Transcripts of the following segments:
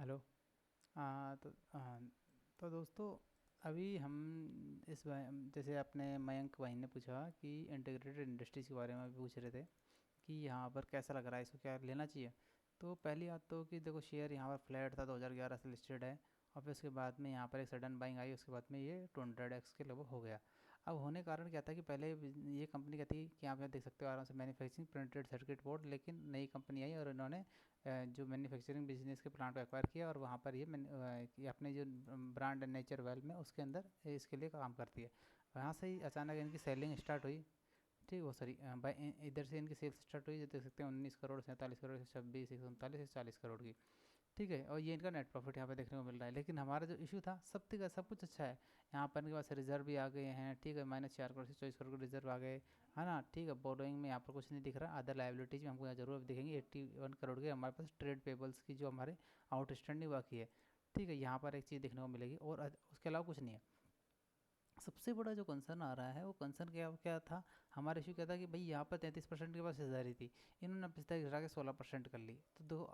Hello. तो दोस्तों, अभी हम जैसे अपने मयंक भाई ने पूछा कि इंटीग्रेटेड इंडस्ट्रीज़ के बारे में भी पूछ रहे थे कि यहाँ पर कैसा लग रहा है, इसको क्या लेना चाहिए। तो पहली बात तो कि देखो, शेयर यहाँ पर फ्लैट था, 2011 से लिस्टेड है। और फिर उसके बाद में यहाँ पर एक सडन बाइंग आई, उसके बाद में ये 200x के लगभग हो गया। अब होने का कारण क्या था कि पहले ये कंपनी क्या थी कि आप यहाँ देख सकते हो आराम से, मैन्युफैक्चरिंग प्रिंटेड सर्किट बोर्ड। लेकिन नई कंपनी आई और इन्होंने जो मैन्युफैक्चरिंग बिजनेस के प्लांट को एक्वायर किया और वहाँ पर ये अपने जो ब्रांड नेचर वेल में उसके अंदर इसके लिए काम करती है। वहाँ से ही अचानक इनकी सेलिंग स्टार्ट हुई। ठीक, वो सॉरी, इधर से इनकी सेल्स स्टार्ट हुई, जो देख सकते हैं 19 करोड़, 47 करोड़, 26, 139, 40 करोड़ की। ठीक है, और ये इनका नेट प्रॉफिट यहाँ पे देखने को मिल रहा है। लेकिन हमारा जो इशू था, सब कुछ अच्छा है। यहाँ पर इनके पास रिजर्व भी आ गए हैं। ठीक है, -4 करोड़ से 24 करोड़ रिजर्व आ गए, है ना। ठीक है, बोरोइंग में यहाँ पर कुछ नहीं दिख रहा। अदर लाइबिलिटीज में हमको यहाँ जरूर दिखेंगे 81 करोड़ के हमारे पास ट्रेड पेबल्स की, जो हमारे आउटस्टैंडिंग बाकी है। ठीक है, यहाँ पर एक चीज़ देखने को मिलेगी और उसके अलावा कुछ नहीं है। सबसे बड़ा जो कंसर्न आ रहा है, वो कंसर्न क्या क्या था। हमारा इशू क्या था कि भाई यहाँ पर 33% के पास हिस्सेदारी थी, इन्होंने हिस्सेदारी घटा के 16% कर ली। तो दो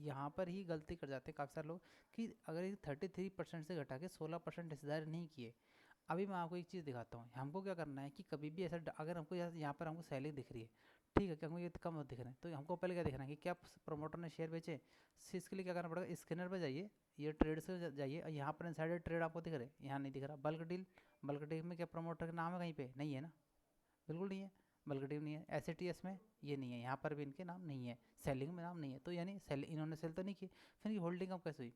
यहाँ पर ही गलती कर जाते हैं काफ़ी सारे लोग कि अगर ये 33% से घटा के 16% हिस्सेदारी नहीं किए। अभी मैं आपको एक चीज़ दिखाता हूँ, हमको क्या करना है कि कभी भी ऐसा अगर हमको यहाँ पर हमको सैलरी दिख रही है, ठीक है, कि हमको ये कम होते दिख रहे हैं, तो हमको पहले क्या देखना है कि क्या प्रमोटर ने शेयर बेचे। इसके लिए क्या करना पड़ेगा, स्कैनर पर जाइए, ये ट्रेड से जाइए, और यहाँ पर इनसाइडर ट्रेड आपको दिख रहे हैं, यहाँ नहीं दिख रहा। बल्क डील, बल्क डील में क्या प्रमोटर का नाम है कहीं पे? नहीं है ना, बिल्कुल नहीं है। बल्क डील नहीं है। एस में ये नहीं है, यहाँ पर भी इनके नाम नहीं है, सेलिंग में नाम नहीं है। तो यानी सेल इन्होंने सेल तो नहीं की, फिर ये होल्डिंग कब कैसे हुई?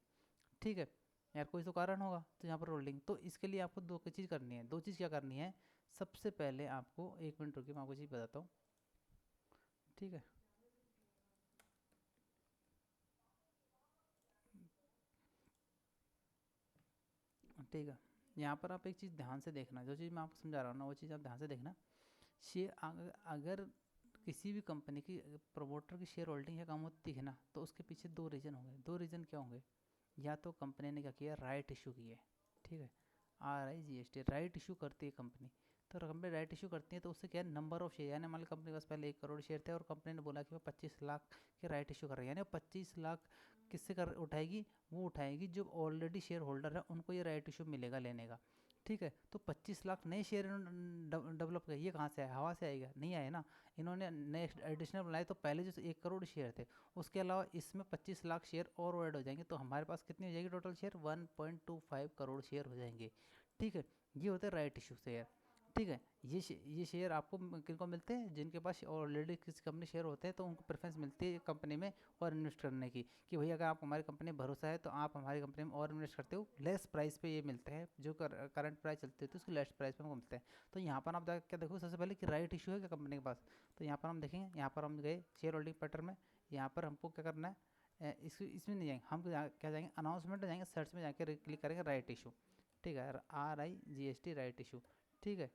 ठीक है यार, कोई तो कारण होगा, तो यहाँ पर होल्डिंग। तो इसके लिए आपको दो चीज़ करनी है। दो चीज़ क्या करनी है? सबसे पहले आपको, एक मिनट रुकिए, मैं आपको चीज़ बताता हूँ। ठीक है, ठीक है, यहाँ पर आप एक चीज़ ध्यान से देखना, जो चीज़ मैं आपको समझा रहा हूँ ना, वो चीज़ आप ध्यान से देखना। शेयर अगर किसी भी कंपनी की प्रमोटर की शेयर होल्डिंग या कम होती है ना, तो उसके पीछे दो रीज़न होंगे। दो रीज़न क्या होंगे? या तो कंपनी ने क्या किया, राइट इशू किए। ठीक है, RIGST, राइट इशू करती है कंपनी। तो कंपनी राइट इशू करती है, तो उससे क्या है, नंबर ऑफ शेयर, यानी मान लो कंपनी के पास पहले 1 करोड़ शेयर थे और कंपनी ने बोला कि मैं 25 लाख के राइट इशू कर रही है, यानी 25 लाख किससे कर उठाएगी? वो उठाएगी जो ऑलरेडी शेयर होल्डर है, उनको ये राइट इशू मिलेगा लेने का। ठीक है, तो 25 लाख नए शेयर इन्होंने डेवलप किए, ये कहाँ से आया? हवा से आएगा? नहीं आया ना। इन्होंने नए एडिशनल बनाए, तो पहले जो 1 करोड़ शेयर थे, उसके अलावा इसमें 25 लाख शेयर और ऐड हो जाएंगे, तो हमारे पास कितनी हो जाएगी टोटल शेयर? 1.25 करोड़ शेयर हो जाएंगे। ठीक है, ये होते हैं राइट इशू शेयर। ठीक है, ये शेयर आपको किनको मिलते हैं? जिनके पास ऑलरेडी किसी कंपनी शेयर होते हैं, तो उनको प्रेफरेंस मिलती है कंपनी में और इन्वेस्ट करने की, कि भाई अगर आप हमारी कंपनी में भरोसा है तो आप हमारी कंपनी में और इन्वेस्ट करते हो, लेस प्राइस पे ये मिलते हैं। जो करंट प्राइस चलती होती है उसकी लेस प्राइस पे हमको मिलते हैं। तो यहाँ पर आप क्या देखो, सबसे पहले कि राइट इशू है क्या कंपनी के पास। तो यहाँ पर हम देखेंगे, यहाँ पर हम गए शेयर होल्डिंग पैटर्न में, यहाँ पर हमको क्या करना है, इसमें नहीं जाएंगे हम, क्या जाएंगे, अनाउंसमेंट में जाएंगे, सर्च में जाके क्लिक करेंगे राइट इशू। ठीक है, RIGST, राइट इशू। ठीक है,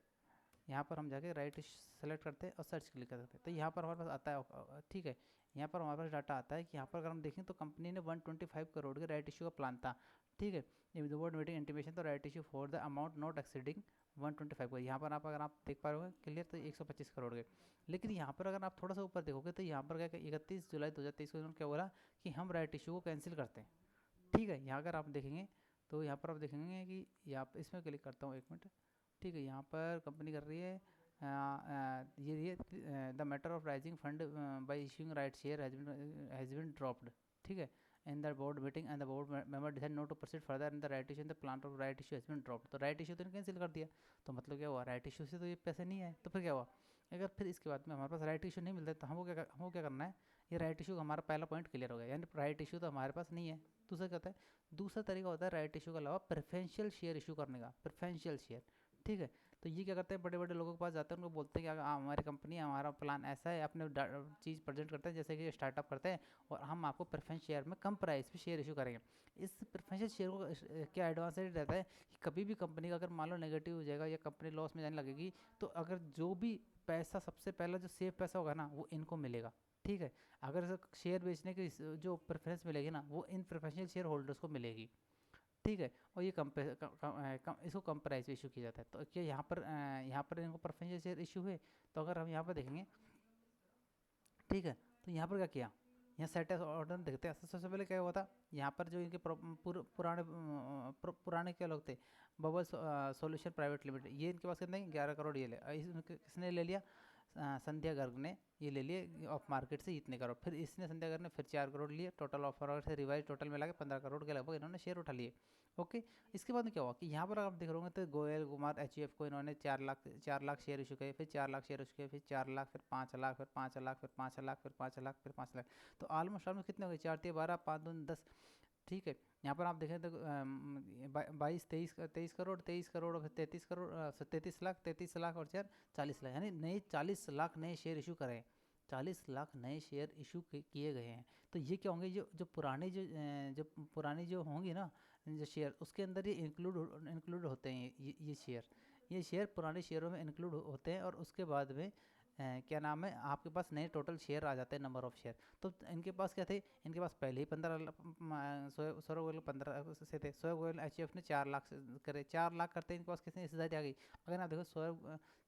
यहाँ पर हम जाके राइट सेलेक्ट करते हैं और सर्च क्लिक कर देते हैं, तो यहाँ पर हमारे पास आता है। ठीक है, यहाँ पर हमारे पास डाटा आता है कि यहाँ पर अगर हम देखें तो कंपनी ने 125 करोड़ के राइट इशू का प्लान था। ठीक है, द बोर्ड मीटिंग इंटीमेशन, तो right issue for the amount not exceeding 125 का, यहाँ पर आप अगर आप देख पा रहे हो क्लियर, तो 125 करोड़ के। लेकिन यहाँ पर अगर आप थोड़ा सा ऊपर देखोगे, तो यहाँ पर क्या, 31 जुलाई 2023 को इन्होंने क्या बोला कि हम राइट इशू को कैंसिल करते हैं। ठीक है, यहाँ अगर आप देखेंगे, तो यहाँ पर आप देखेंगे कि यहाँ पर, इसमें क्लिक करता हूँ, एक मिनट। ठीक है, यहाँ पर कंपनी कर रही है ये the matter of raising fund by issuing right share has been dropped. ठीक है, in the board meeting and the board member decide not to proceed further in the right issue in the plan of right issue has been dropped. तो right issue तो cancel कर दिया, तो मतलब क्या हुआ, राइट इशू से तो ये पैसे नहीं आए, तो फिर क्या हुआ? अगर फिर इसके बाद में हमारे पास राइट इशू नहीं मिलता, तो हमको क्या करना है, ये राइट इशू हमारा पहला पॉइंट क्लियर हो गया, यानी राइट इशू तो हमारे पास नहीं है। दूसरा क्या होता है, दूसरा तरीका होता है राइट इशू के अलावा प्रेफरेंशियल शेयर इशू करने का, प्रेफरेंशियल शेयर। ठीक है, तो ये क्या करते हैं, बड़े बड़े लोगों के पास जाते हैं, उनको बोलते हैं कि हमारी कंपनी है, हमारा प्लान ऐसा है, अपने चीज़ प्रेजेंट करते हैं जैसे कि स्टार्टअप करते हैं, और हम आपको प्रेफरेंस शेयर में कम प्राइस पे शेयर इशू करेंगे। इस प्रेफरेंशियल शेयर को क्या एडवांटेज रहता है कि कभी भी कंपनी का अगर मान लो नेगेटिव हो जाएगा या कंपनी लॉस में जाने लगेगी, तो अगर जो भी पैसा सबसे पहला जो सेफ पैसा होगा ना, वो इनको मिलेगा। ठीक है, अगर शेयर बेचने की जो प्रेफरेंस मिलेगी ना, वो इन प्रोफेशनल शेयर होल्डर्स को मिलेगी। ठीक है, और ये इसको कम प्राइस पे इशू किया जाता है। तो क्या यहाँ पर इनको प्रेफरेंशियल शेयर इशू हुए, तो अगर हम यहाँ पर देखेंगे, ठीक है, तो यहाँ पर क्या किया, यहाँ स्टेटस ऑर्डर देखते हैं। सबसे पहले क्या हुआ था, यहाँ पर जो इनके पुराने क्या लोग थे, बबल सॉल्यूशन प्राइवेट लिमिटेड, ये इनके पास कितने 11 करोड़ ये ले, किसने ले लिया, संध्या गर्ग ने ये ले लिए ऑफ मार्केट से इतने करोड़, फिर इसने संध्या गर्ग ने फिर 4 करोड़ लिए, टोटल ऑफर से रिवाइज टोटल मिला के 15 करोड़ के लगभग इन्होंने शेयर उठा लिए। ओके, इसके बाद में क्या हुआ कि यहाँ पर आप देख रहे होंगे तो गोयल कुमार एचयूएफ को इन्होंने 4 लाख शेयर इशू किए, फिर 4 लाख शेयर इशू किए, फिर 4 लाख, फिर 5 लाख, फिर 5 लाख, फिर 5 लाख, फिर 5 लाख, फिर 5 लाख, तो ऑलमोस्ट कितने हो गए, 4 12 5 2 10। ठीक है, यहाँ पर आप देखें तो 23 करोड़ फिर 33 करोड़ 33 लाख और 40 लाख, यानी नए 40 लाख नए शेयर इशू करें, 40 लाख नए शेयर इशू किए गए हैं। तो ये क्या होंगे, जो पुरानी जो होंगी ना जो शेयर, उसके अंदर ये इंक्लूड होते हैं, ये शेयर पुराने शेयरों में इंक्लूड होते हैं, और उसके बाद में क्या नाम है, आपके पास नए टोटल शेयर आ जाते हैं, नंबर ऑफ शेयर। तो इनके पास क्या थे, इनके पास पहले ही 15 सौरभ गोयल 15 से थे, सौरभ गोयल एचयूएफ ने 4 लाख करे, 4 लाख करते हैं, इनके पास कितनी हिस्सेदारी आ गई। अगर आप देखो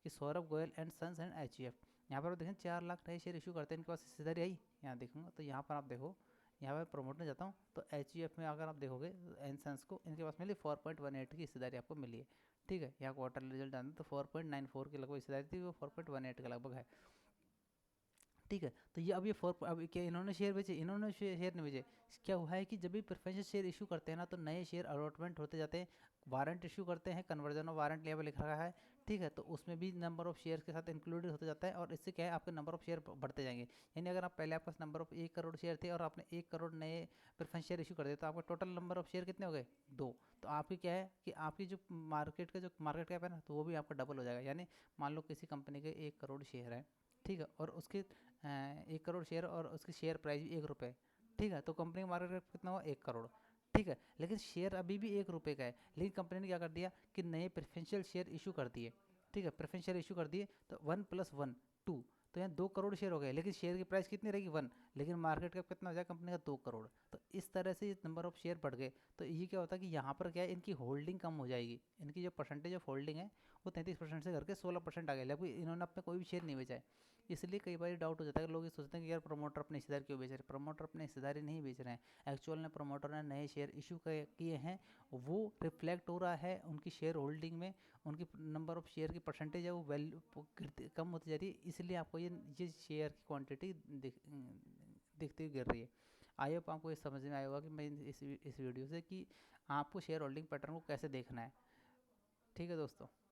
Saurabh Goyal and sons and HUF, यहाँ पर आप देखें 4 लाख नए शेयर इशू करते हैं, इनके पास हिस्सेदारी आई, यहाँ देखूंगा तो यहाँ पर आप देखो, यहाँ पर प्रमोट में जाता हूँ तो एचयूएफ में अगर आप देखोगे एंड सन्स को, इनके पास मिली 4.18 की हिस्सेदारी आपको मिली है। ठीक है, यहाँ क्वार्टर रिजल्ट आना तो 4.94 के लगभग हिस्सेदारी थी, वो 4.18 के लगभग है। ठीक है, तो ये अब क्या इन्होंने शेयर बेचे, इन्होंने शेयर नहीं बेचे। क्या हुआ है कि जब भी प्रेफरेंशियल शेयर इशू करते हैं ना, तो नए शेयर अलॉटमेंट होते जाते हैं, वारंट इशू करते हैं, कन्वर्जन ऑफ वारंट लेवल लिखा रहा है। ठीक है, तो उसमें भी नंबर ऑफ शेयर के साथ इंक्लूडेड होते जाता है, और इससे क्या है, आपके नंबर ऑफ शेयर बढ़ते जाएंगे। यानी अगर आप पहले आपके पास नंबर ऑफ 1 करोड़ शेयर थे और आपने 1 करोड़ नए प्रेफरेंस शेयर इशू कर दिए, तो आपका टोटल नंबर ऑफ शेयर कितने हो गए, 2। तो आपकी क्या है कि आपकी जो मार्केट कैप है ना, तो वो भी आपका डबल हो जाएगा। यानी मान लो किसी कंपनी के 1 करोड़ शेयर है, ठीक है, और उसके 1 करोड़ शेयर और उसकी शेयर प्राइस भी 1 रुपये। ठीक है, तो कंपनी का मार्केट कैप कितना हुआ, 1 करोड़। ठीक है, लेकिन शेयर अभी भी 1 रुपये का है, लेकिन कंपनी ने क्या कर दिया कि नए प्रेफरेंशियल शेयर इशू कर दिए। ठीक है, प्रेफरेंशियल इशू कर दिए, तो 1 + 1 2, तो यहाँ 2 करोड़ शेयर हो गए, लेकिन शेयर की प्राइस कितनी रहेगी 1, लेकिन मार्केट कैप कितना हो जाएगा कंपनी का 2 करोड़। तो इस तरह से नंबर ऑफ शेयर बढ़ गए। तो ये क्या होता है कि यहाँ पर क्या है, इनकी होल्डिंग कम हो जाएगी, इनकी जो परसेंटेज ऑफ होल्डिंग है वो 33% से करके 16% आ गया, लेकिन इन्होंने अपने कोई भी शेयर नहीं बेचा है। इसलिए कई बार डाउट हो जाता है कि लोग ये सोचते हैं कि यार प्रमोटर अपने हिस्सेदारी क्यों बेच रहे हैं। प्रमोटर अपने हिस्सेदारी नहीं बेच रहे हैं, एक्चुअल में प्रमोटर ने नए शेयर इशू किए हैं, वो रिफ्लेक्ट हो रहा है उनकी शेयर होल्डिंग में, उनकी नंबर ऑफ शेयर की परसेंटेज है वो वैल्यू कम होती जा रही है, इसलिए आपको ये शेयर की क्वांटिटी दिखती हुई गिर रही है। आई होप आपको ये समझ में आया होगा कि मैं इस वीडियो से कि आपको शेयर होल्डिंग पैटर्न को कैसे देखना है। ठीक है दोस्तों।